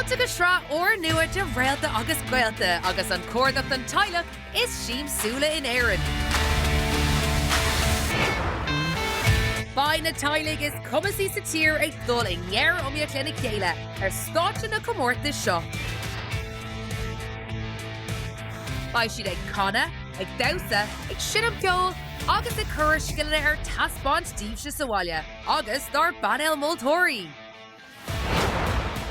Cúnta go srá or nua de Réalta agus Gaolta agus an cuardach an teaghlach is siam súla in Éirinn. By na teaghlaigh is cumasaí sa tír ag dul i ngearr iomaíocht lena chéile státe na comórta seo. By siad ag canna, ag dawsa, ag sin am ceol, agus ag chuir scileanna taspáint díobse sa bhaile, agus dar banel ceoltóirí.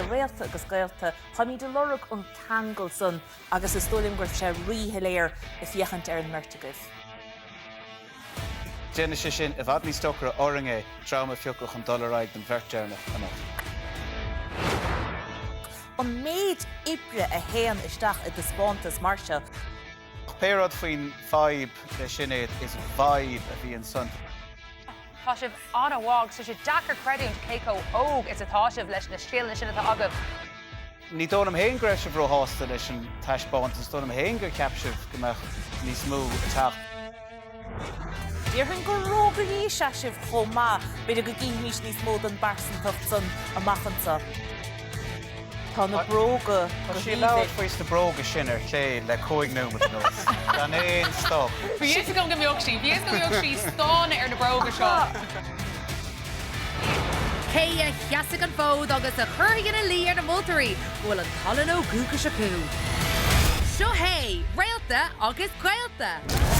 Réalta agus Gaolta, chaimí de lorug an tangal son agus is stolim gurf sé ríthe léir I fiachant an mertigah. Déine sé sin a bhad ní stochar orringe trauma fiocach an dollarraig den bheirtearna anois. An méid ibre a héan isteach I dispántas marse. Péarad faoin vibe le sinnéad is vibe a bhí an son. Tá sibh anna bhág so sé dachar creidún céco óg is atá sibh leis na scialna sin atá agah. Ní dónam héin greis sibh róhásta leis an taispáint, dónam héin gur ceap sibh gomach níos mú a teach. Díorhann go róga hí se sibh chomá, beidir go gíimís níos mód an barsan tucht son amachanta. Tá na bróga Tá sí leabhar faois na bróga sin ar clé le cóig nómad an nós. Gan éon stop. Bhíos go mbeocht sí, bhíos go mbeocht sí stána ar na bróga seo. Cé a cheasa an fód agus a churthaigh na lí ar na moltarí bhfuil an talan ó gúchas acu. Seo hé, Réalta agus Gaolta.